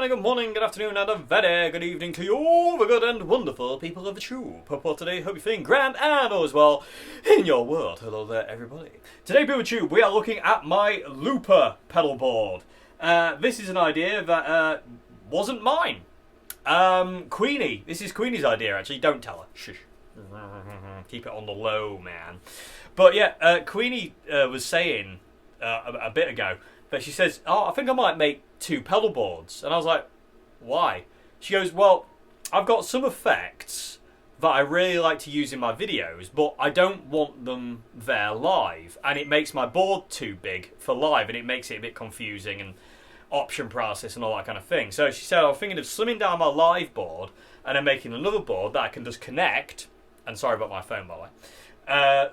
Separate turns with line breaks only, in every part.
good morning, good afternoon, and a very good evening to you all the good and wonderful people of the tube. POTT today, hope you're feeling grand and all is well in your world. Hello there, everybody. Today, people of the tube, we are looking at my looper pedal board. This is an idea that wasn't mine. Queenie, this is Queenie's idea, actually. Don't tell her. Shush. Keep it on the low, man. But yeah, Queenie was saying a bit ago that she says, oh, I think I might make 2 pedal boards. And I was like, why? She goes, well, I've got some effects that I really like to use in my videos, but I don't want them there live. And it makes my board too big for live, and it makes it a bit confusing and option process and all that kind of thing. So she said, I'm thinking of slimming down my live board and then making another board that I can just connect, and sorry about my phone, by the way,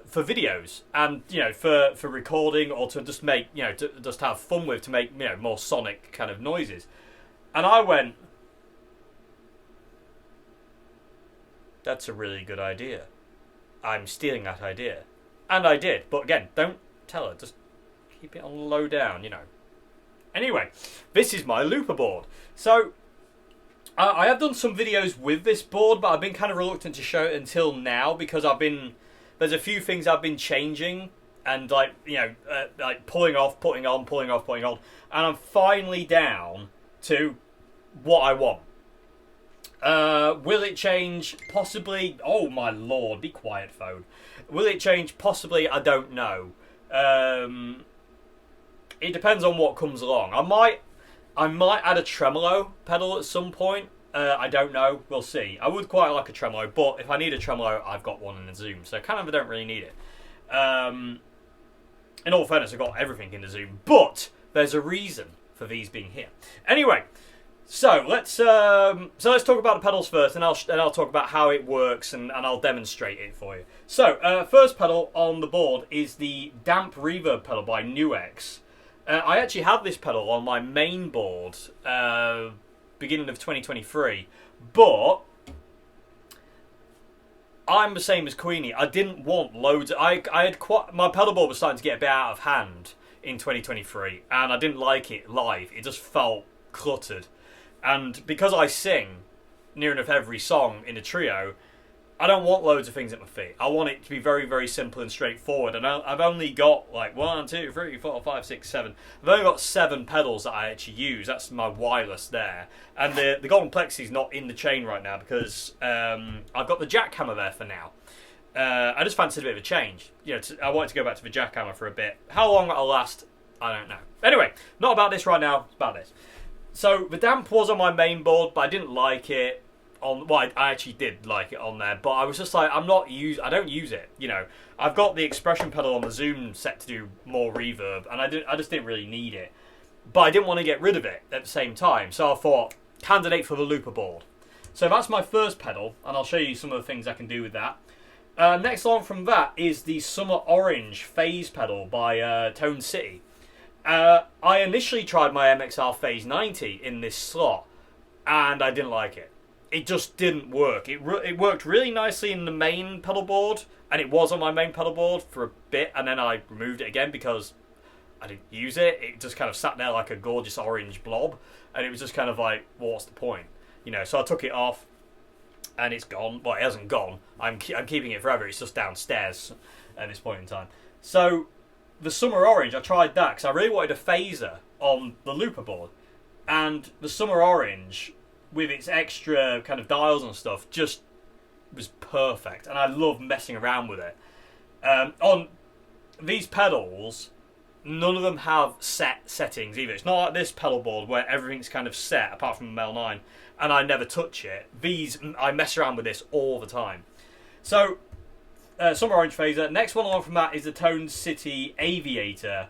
for videos and, you know, for recording, or to just make, you know, to just have fun with, to make, you know, more sonic kind of noises. And I went, that's a really good idea. I'm stealing that idea. And I did. But again, don't tell her. Just keep it on low down, you know. Anyway, this is my looper board. So I have done some videos with this board, but I've been kind of reluctant to show it until now because there's a few things I've been changing and, like, you know, like pulling off, putting on, pulling off, putting on, and I'm finally down to what I want. Will it change? Possibly. Oh my lord, be quiet, phone. Will it change? Possibly. I don't know. It depends on what comes along. I might add a tremolo pedal at some point. I don't know. We'll see. I would quite like a tremolo, but if I need a tremolo, I've got one in the Zoom, so kind of I don't really need it. In all fairness, I've got everything in the Zoom, but there's a reason for these being here. Anyway, so let's talk about the pedals first, and I'll talk about how it works, and I'll demonstrate it for you. So first pedal on the board is the Damp Reverb pedal by Nuex. I actually had this pedal on my main board beginning of 2023, but I'm the same as Queenie. I didn't want loads. I had my pedal board was starting to get a bit out of hand in 2023, and I didn't like it live. It just felt cluttered, and because I sing near enough every song in a trio, I don't want loads of things at my feet. I want it to be very, very simple and straightforward. And I've only got like 1, 2, 3, 4, 5, 6, 7. I've only got 7 pedals that I actually use. That's my wireless there. And the Golden Plexi's not in the chain right now because I've got the jackhammer there for now. I just fancied a bit of a change. You know, I wanted to go back to the jackhammer for a bit. How long that'll last, I don't know. Anyway, not about this right now. It's about this. So the Damp was on my main board, but I didn't like it. I actually did like it on there, but I was just like, I don't use it, you know. I've got the expression pedal on the Zoom set to do more reverb, and I just didn't really need it. But I didn't want to get rid of it at the same time, so I thought, candidate for the looper board. So that's my first pedal, and I'll show you some of the things I can do with that. Next on from that is the Summer Orange Phase pedal by Tone City. I initially tried my MXR Phase 90 in this slot, and I didn't like it. It just didn't work. It worked really nicely in the main pedal board, and it was on my main pedal board for a bit, and then I removed it again because I didn't use it. It just kind of sat there like a gorgeous orange blob, and it was just kind of like, well, what's the point? You know, so I took it off, and it's gone. Well, it hasn't gone. I'm keeping it forever. It's just downstairs at this point in time. So the Summer Orange, I tried that because I really wanted a phaser on the looper board, and the Summer Orange, with its extra kind of dials and stuff, just was perfect, and I love messing around with it. On these pedals, none of them have set settings either. It's not like this pedal board where everything's kind of set apart from the Mel9, and I never touch it. These, I mess around with this all the time. So, Summer Orange Phaser. Next one along from that is the Tone City Aviator,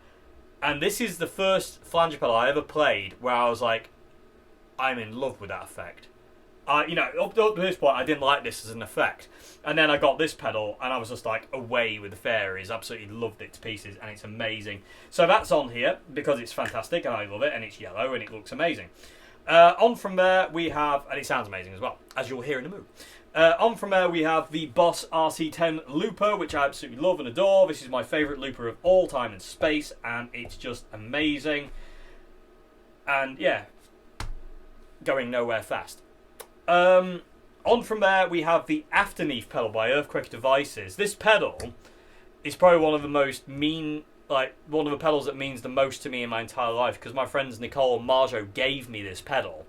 and this is the first flanger pedal I ever played where I was like, I'm in love with that effect. You know, up to this point, I didn't like this as an effect. And then I got this pedal, and I was just like, away with the fairies. Absolutely loved it to pieces, and it's amazing. So that's on here, because it's fantastic, and I love it, and it's yellow, and it looks amazing. On from there, we have, and it sounds amazing as well, as you'll hear in a move. On from there, we have the Boss RC10 Looper, which I absolutely love and adore. This is my favourite looper of all time and space, and it's just amazing. And, yeah, going nowhere fast. On from there, we have the Afterneath pedal by Earthquake Devices. This pedal is probably one of the pedals that means the most to me in my entire life, because my friends Nicole and Marjo gave me this pedal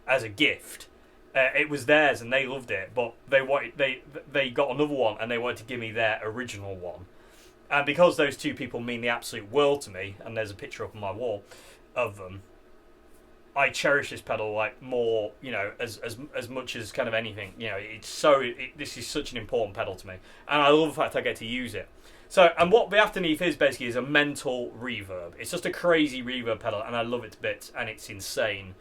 as a gift. It was theirs and they loved it, but they got another one and they wanted to give me their original one. And because those two people mean the absolute world to me, and there's a picture up on my wall of them, I cherish this pedal like more, as much as kind of anything. This is such an important pedal to me, and I love the fact I get to use it. So, and what the Afterneath is basically is a mental reverb. It's just a crazy reverb pedal, and I love it to bits, and it's insane.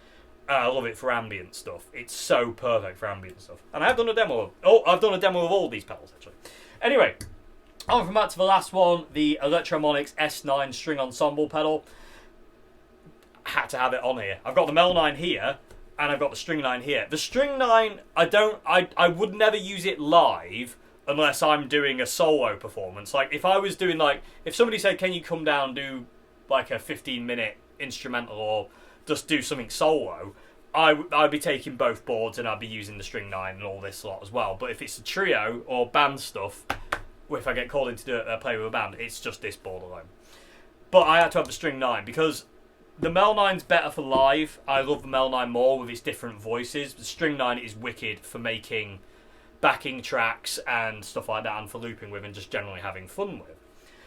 I love it for ambient stuff. It's so perfect for ambient stuff. And I've done a demo of all these pedals actually. Anyway, on from that to the last one, the Electromonix S9 string ensemble pedal. Had to have it on here. I've got the Mel 9 here, and I've got the String 9 here. The String 9, I would never use it live unless I'm doing a solo performance. Like, if I was doing, if somebody said, can you come down and do, a 15-minute instrumental or just do something solo, I'd be taking both boards and I'd be using the String 9 and all this lot as well. But if it's a trio or band stuff, if I get called in to play with a band, it's just this board alone. But I had to have the String 9 because the Mel 9's better for live. I love the Mel 9 more with its different voices. The String 9 is wicked for making backing tracks and stuff like that, and for looping with and just generally having fun with.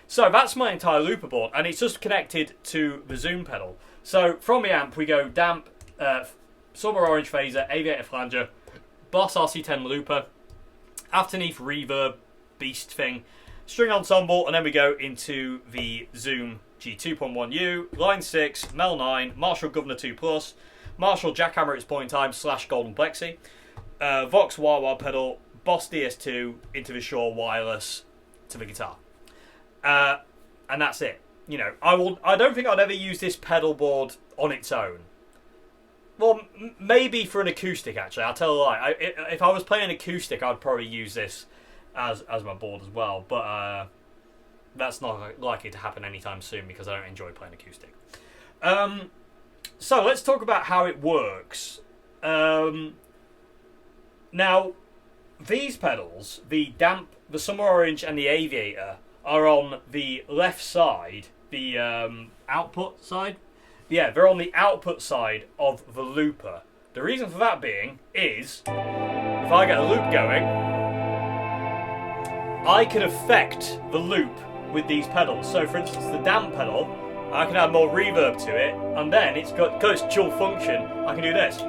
So that's my entire looper board, and it's just connected to the Zoom pedal. So from the amp we go damp, Summer Orange phaser, Aviator flanger, Boss RC10 looper, Afterneath reverb beast thing, string ensemble, and then we go into the Zoom G2.1U, Line 6, Mel 9, Marshall Governor 2 Plus, Marshall Jackhammer at its point in time / Golden Plexi, Vox Wah Wah pedal, Boss DS2 into the Shure wireless to the guitar. And that's it. I don't think I'd ever use this pedal board on its own. Well, maybe for an acoustic actually. I'll tell a lie. If I was playing acoustic, I'd probably use this as my board as well. But that's not likely to happen anytime soon because I don't enjoy playing acoustic. So let's talk about how it works. Now, these pedals, the Damp, the Summer Orange and the Aviator, are on the left side, the output side. Yeah, they're on the output side of the looper. The reason for that being is, if I get a loop going, I can affect the loop with these pedals. So for instance, the Damp pedal, I can add more reverb to it, and then because it's dual function, I can do this.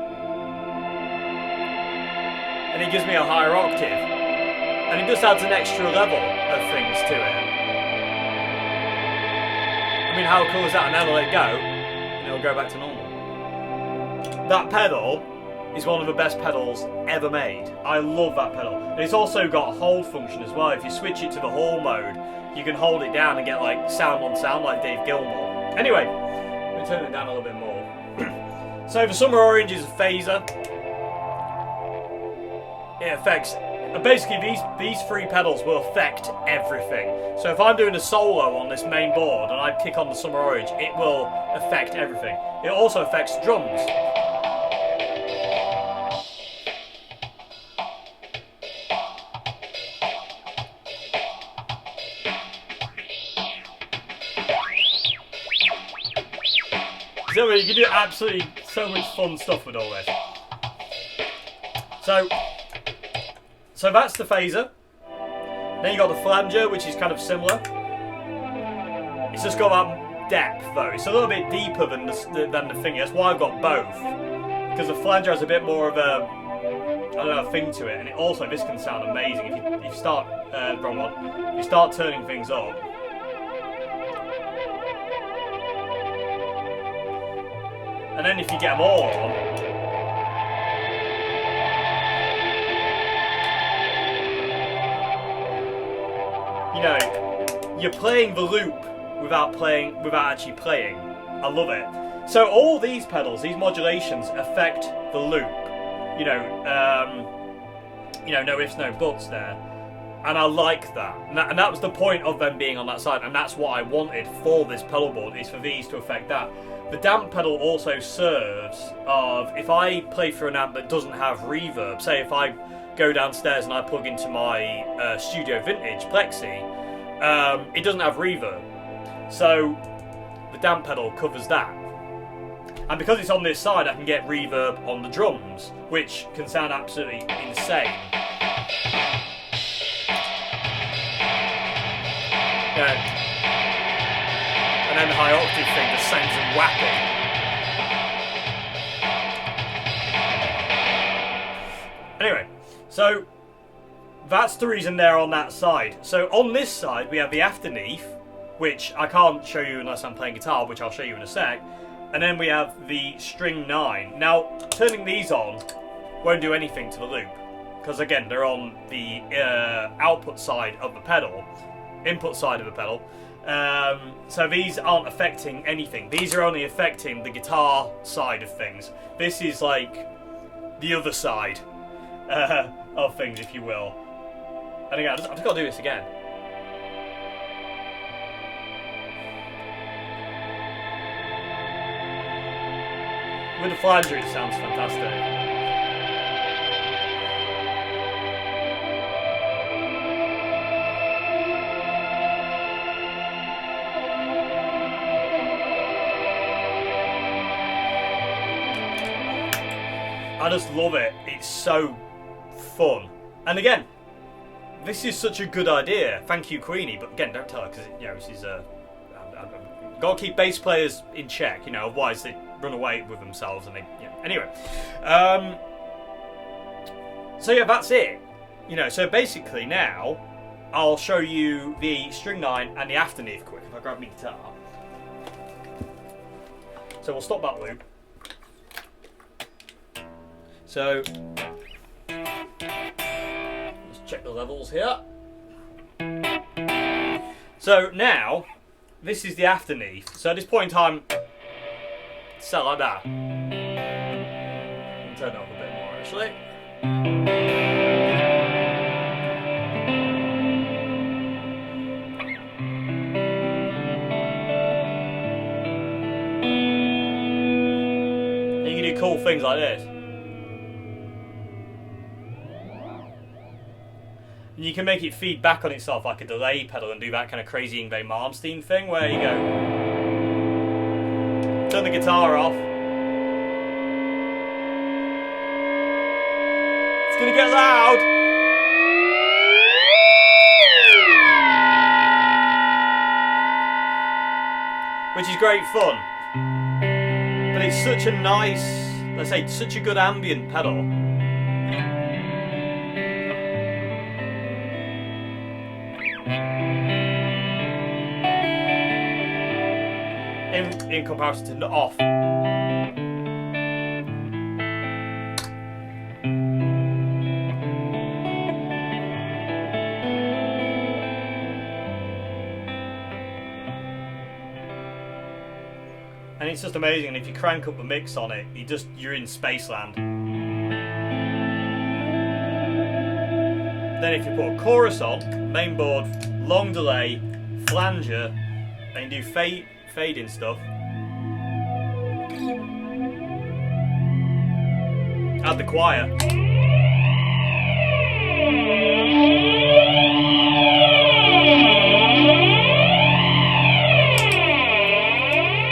And it gives me a higher octave. And it just adds an extra level of things to it. I mean, how cool is that? And then I'll let it go, and it'll go back to normal. That pedal is one of the best pedals ever made. I love that pedal. And it's also got a hold function as well. If you switch it to the hall mode, you can hold it down and get sound on sound like Dave Gilmour. Anyway, let me turn it down a little bit more. So the Summer Orange is a phaser. It affects, basically these three pedals will affect everything. So if I'm doing a solo on this main board and I kick on the Summer Orange, it will affect everything. It also affects drums. So you can do absolutely so much fun stuff with all this. So that's the phaser. Then you got the flanger, which is kind of similar. It's just got that depth though. It's a little bit deeper than the thing. That's why I've got both, because the flanger has a bit more of a thing to it, and this can sound amazing if you start wrong one. If you start turning things up. And then if you get them all on, you're playing the loop without actually playing. I love it. So all these pedals, these modulations affect the loop. No ifs, no buts there. And I like that. And that was the point of them being on that side. And that's what I wanted for this pedal board, is for these to affect that. the damp pedal also serves of if I play through an amp that doesn't have reverb. Say if I go downstairs and I plug into my Studio Vintage Plexi, it doesn't have reverb. So the damp pedal covers that. And because it's on this side, I can get reverb on the drums, which can sound absolutely insane. And then the high octave thing just sounds whapping. Anyway, so that's the reason they're on that side. So on this side, we have the afterneath, which I can't show you unless I'm playing guitar, which I'll show you in a sec. And then we have the string 9. Now, turning these on won't do anything to the loop, because again, they're on the output side of the pedal, input side of the pedal. So these aren't affecting anything. These are only affecting the guitar side of things. This is like the other side of things, if you will. And again, I've just got to do this again. With the flanger, it sounds fantastic. I just love it. It's so fun. And again, this is such a good idea. Thank you, Queenie. But again, don't tell her, because this is got to keep bass players in check. Otherwise they run away with themselves and they. Anyway, so yeah, that's it. So basically now I'll show you the string 9 and the afterneath quick. If I grab my guitar. So we'll stop that loop. So let's check the levels here. So now this is the afterneath. So at this point in time, so like that. I'll turn it up a bit more actually. And you can do cool things like this. And you can make it feed back on itself like a delay pedal and do that kind of crazy Yngwie Malmsteen thing where you go, turn the guitar off. It's gonna get loud. Which is great fun. But it's such a nice, let's say, such a good ambient pedal. In comparison to the off. And it's just amazing, and if you crank up the mix on it, you're in Spaceland. Then if you put a chorus on, mainboard, long delay, flanger, and you do fade-in stuff. Add the choir.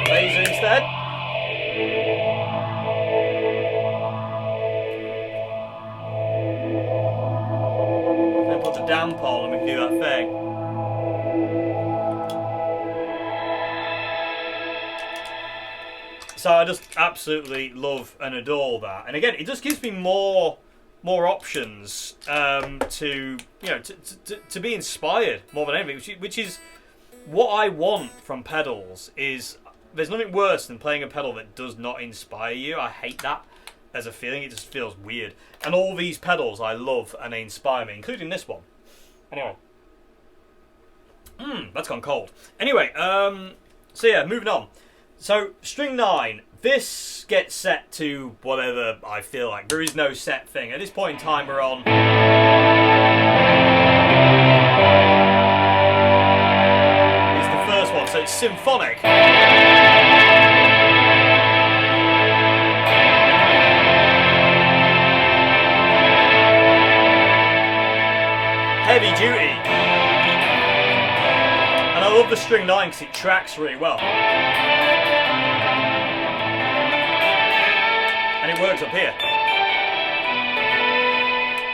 Phaser instead. Then put the damp on and we can do that thing. So I just absolutely love and adore that, and again, it just gives me more options to be inspired more than anything, which is what I want from pedals. Is there's nothing worse than playing a pedal that does not inspire you. I hate that as a feeling. It just feels weird. And all these pedals I love and they inspire me, including this one. Anyway, that's gone cold. Anyway, so yeah, moving on. So, string 9, this gets set to whatever I feel like. There is no set thing. At this point in time, we're on... It's the first one, so it's symphonic. duty. And I love the string 9 because it tracks really well. And it works up here.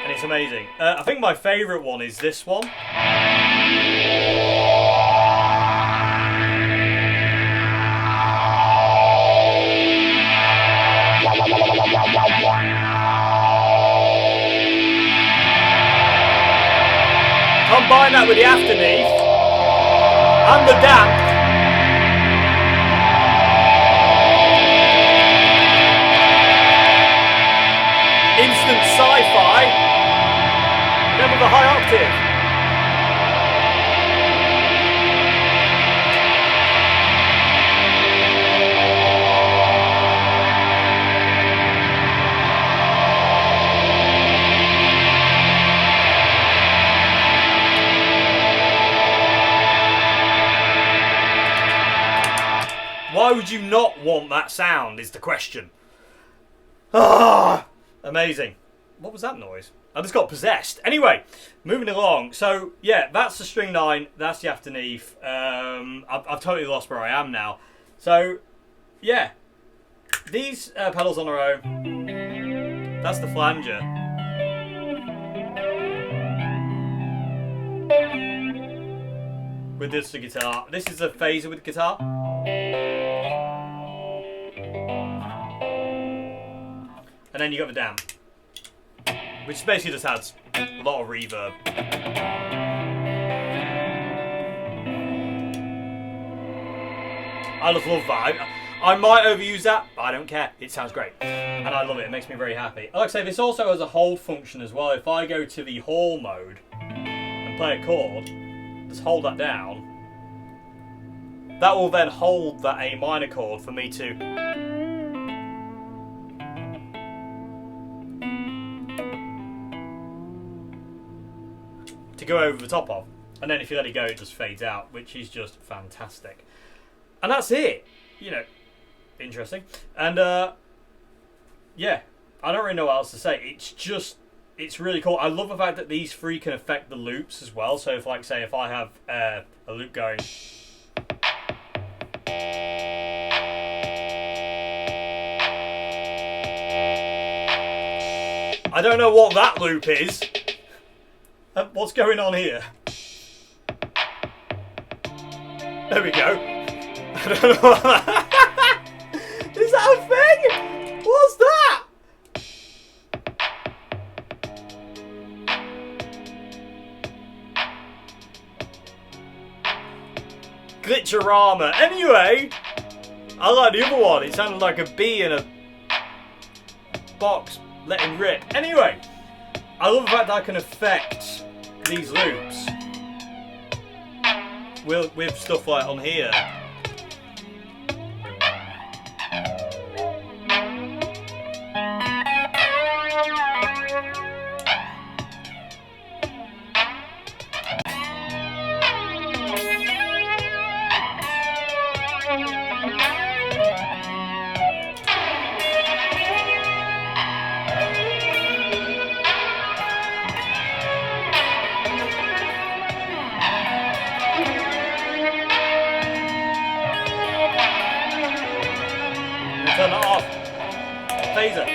And it's amazing. I think my favourite one is this one. Combine that with the afterneath and the damp. Instant sci-fi, then with a high octave. Why would you not want that sound is the question. Ah, amazing. What was that noise? I just got possessed. Anyway, moving along. So, yeah, that's the string 9. That's the afterneath. I've totally lost where I am now. So, yeah. These pedals on their own. That's the flanger. With this the guitar. This is a phaser with guitar. And then you got the damp, which basically just adds a lot of reverb. I just love that. I might overuse that, but I don't care. It sounds great. And I love it. It makes me very happy. Like I say, this also has a hold function as well. If I go to the hall mode and play a chord, just hold that down. That will then hold that A minor chord for me to... go over the top of, and then if you let it go it just fades out, which is just fantastic. And that's it, you know, interesting. And yeah, I don't really know what else to say. It's really cool. I love the fact that these 3 can affect the loops as well. So if, like, say if I have a loop going, I don't know what that loop is. What's going on here? There we go. I don't know what that... Is that a thing? What's that? Glitcherama. Anyway, I like the other one. It sounded like a bee in a box letting rip. Anyway, I love the fact that I can affect these loops with stuff like on here. Turn that off. Phaser.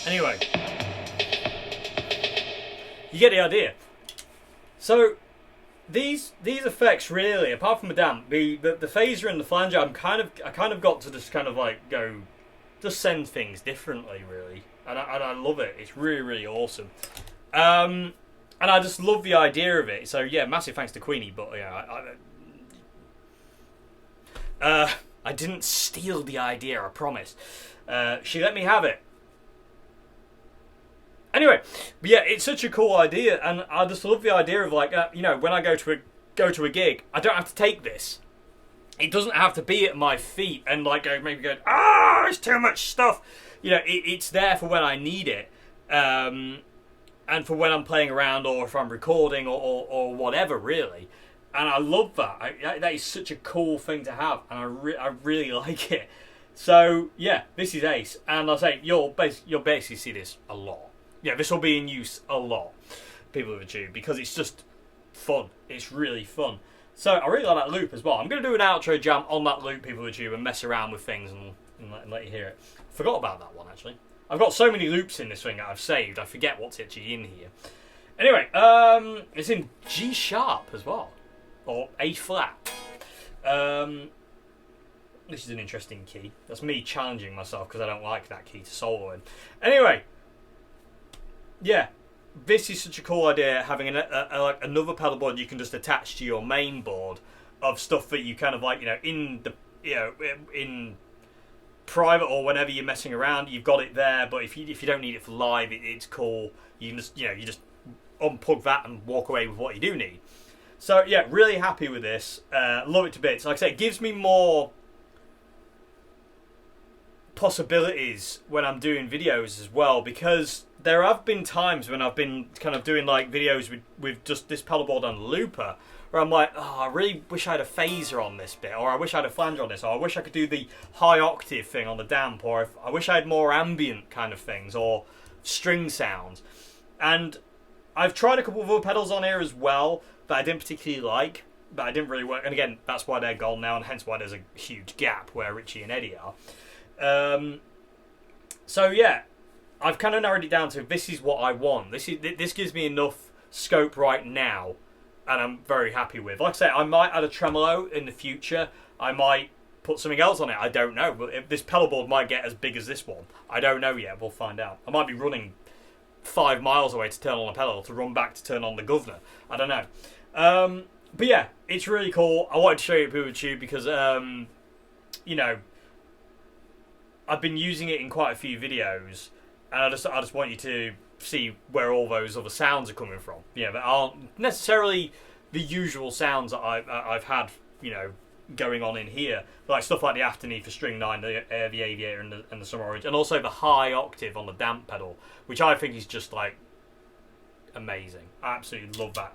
Anyway, you get the idea. So these effects really, apart from the damp, the phaser and the flanger, I kind of got to just kind of like go, just send things differently really, and I love it. It's really, really awesome. And I just love the idea of it. So yeah, massive thanks to Queenie. But yeah, I didn't steal the idea, I promise. She let me have it. Anyway, but yeah, it's such a cool idea, and I just love the idea of like, you know, when I go to a gig, I don't have to take this. It doesn't have to be at my feet and like maybe going, it's too much stuff. You know, it's there for when I need it, and for when I'm playing around or if I'm recording or whatever, really. And I love that. That is such a cool thing to have, and I really like it. So yeah, this is ace, and I say you'll basically see this a lot. Yeah, this will be in use a lot, people of the tube, because it's just fun. It's really fun. So I really like that loop as well. I'm going to do an outro jam on that loop, people of the tube, and mess around with things and let you hear it. Forgot about that one, actually. I've got so many loops in this thing that I've saved, I forget what's actually in here. Anyway, it's in G sharp as well, or A flat. This is an interesting key. That's me challenging myself because I don't like that key to solo in. Anyway. Yeah, this is such a cool idea, having like another pedalboard you can just attach to your main board of stuff that you kind of like, in private or whenever you're messing around, you've got it there. But if you don't need it for live, it's cool. You can just you just unplug that and walk away with what you do need. So yeah, really happy with this. Love it to bits. Like I say, it gives me more possibilities when I'm doing videos as well, because there have been times when I've been kind of doing like videos with just this pedalboard on looper where I'm like, I really wish I had a phaser on this bit, or I wish I had a flanger on this, or I wish I could do the high octave thing on the damp, or I wish I had more ambient kind of things, or string sounds. And I've tried a couple of other pedals on here as well that I didn't particularly like, but I didn't really work. And again, that's why they're gone now, and hence why there's a huge gap where Richie and Eddie are. So yeah, I've kind of narrowed it down to this is what I want. This gives me enough scope right now, and I'm very happy with. Like I say, I might add a tremolo in the future. I might put something else on it. I don't know. But this pedalboard might get as big as this one. I don't know yet. We'll find out. I might be running 5 miles away to turn on a pedal to run back to turn on the governor. I don't know. But yeah, it's really cool. I wanted to show you people with Tube because I've been using it in quite a few videos, and I just want you to see where all those other sounds are coming from. Yeah, that aren't necessarily the usual sounds that I've had, going on in here, like stuff like the afternoon for string 9, the Aviator, and the Summer Orange, and also the high octave on the damp pedal, which I think is just like amazing. I absolutely love that.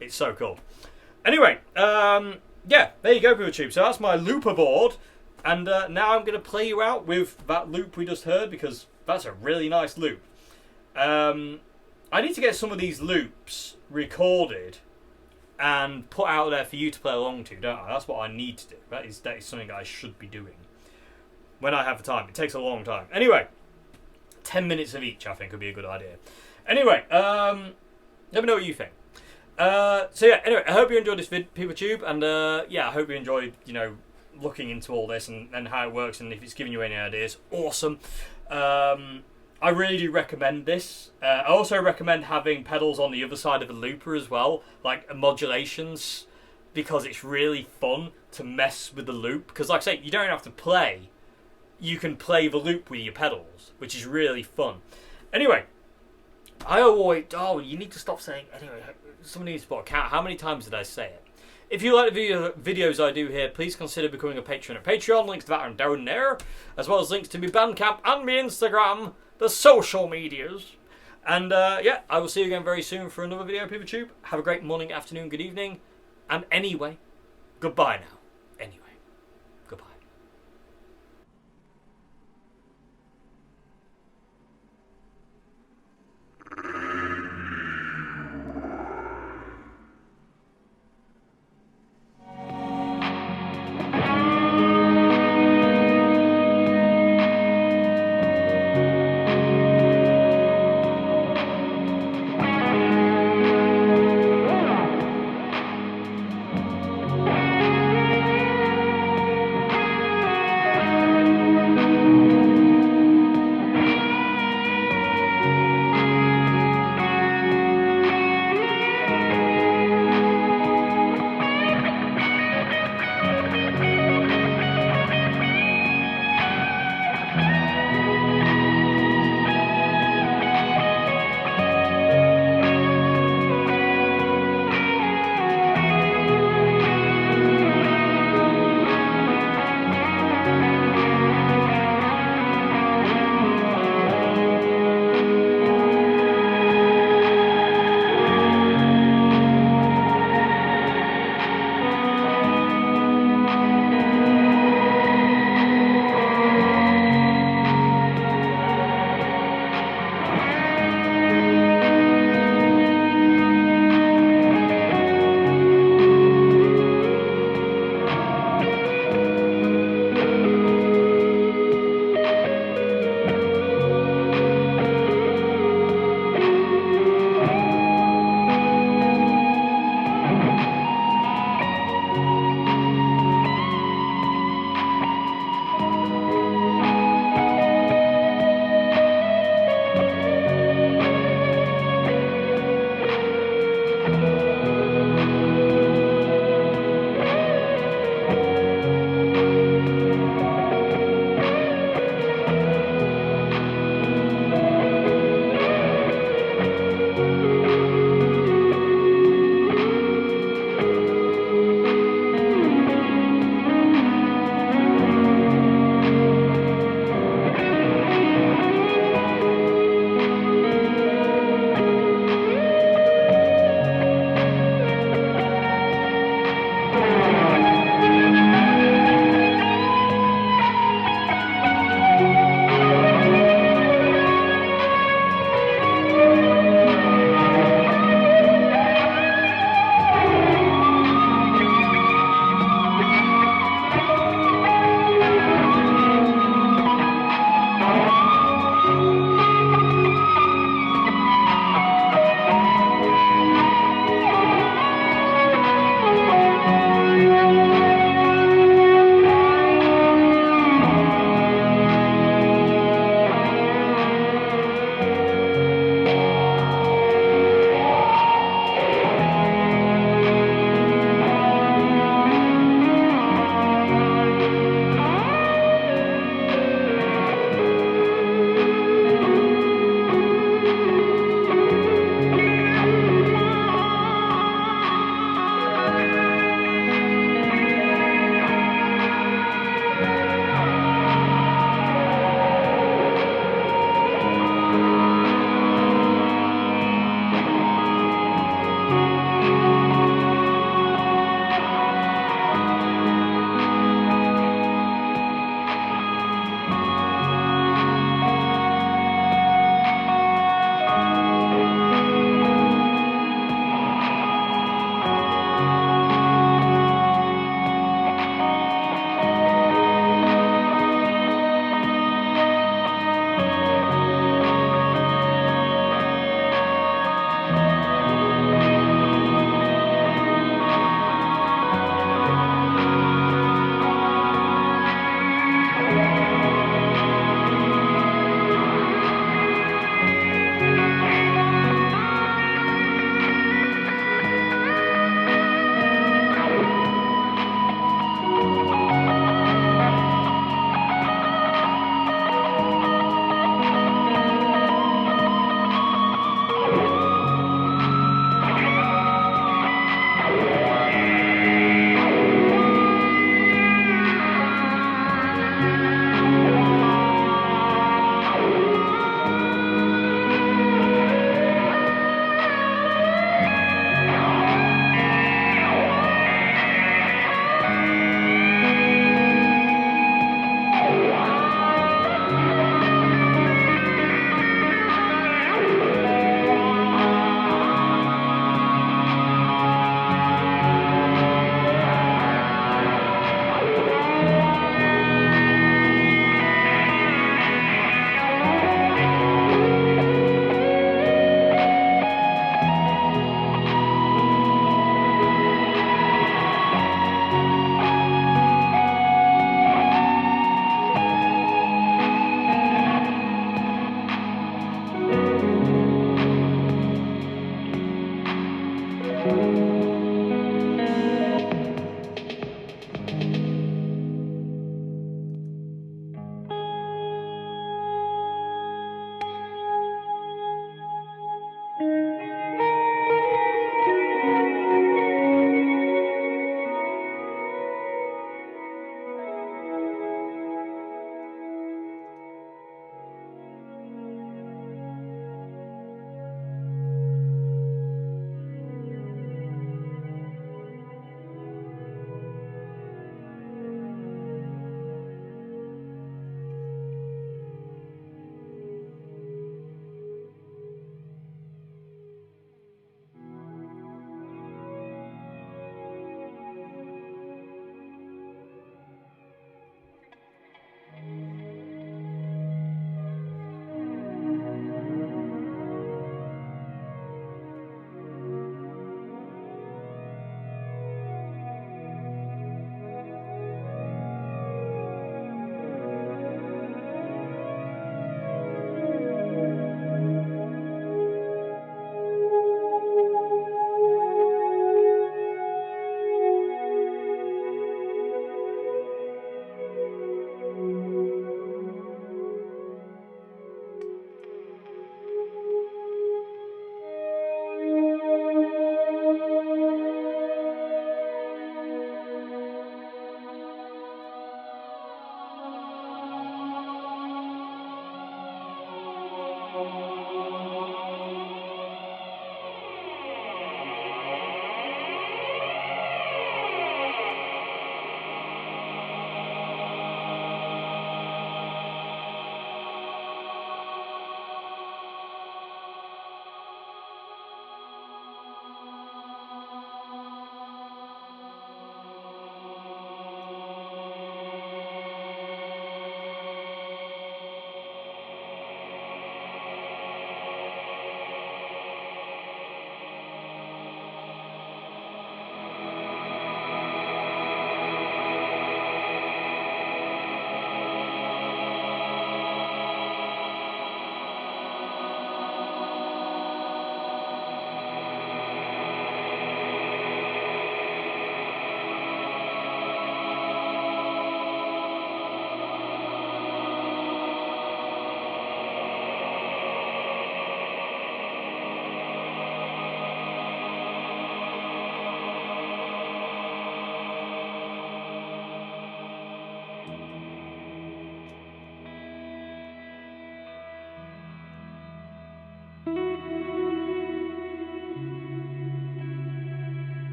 It's so cool. Anyway, yeah, there you go, people tube. So that's my looper board. And now I'm going to play you out with that loop we just heard, because that's a really nice loop. I need to get some of these loops recorded and put out there for you to play along to, don't I? That's what I need to do. That is something that I should be doing when I have the time. It takes a long time. Anyway, 10 minutes of each I think would be a good idea. Anyway, let me know what you think. So yeah, anyway, I hope you enjoyed this people tube, and yeah, I hope you enjoyed, looking into all this and how it works, and if it's giving you any ideas, awesome. I really do recommend this. I also recommend having pedals on the other side of the looper as well, like modulations, because it's really fun to mess with the loop. Because like I say, you don't have to play. You can play the loop with your pedals, which is really fun. Anyway, you need to stop saying, anyway, somebody needs to put a count. How many times did I say it? If you like the videos I do here, please consider becoming a patron at Patreon. Links to that are down there, as well as links to my Bandcamp and my Instagram, the social medias. And yeah, I will see you again very soon for another video, PeopleTube. Have a great morning, afternoon, good evening. And anyway, goodbye now.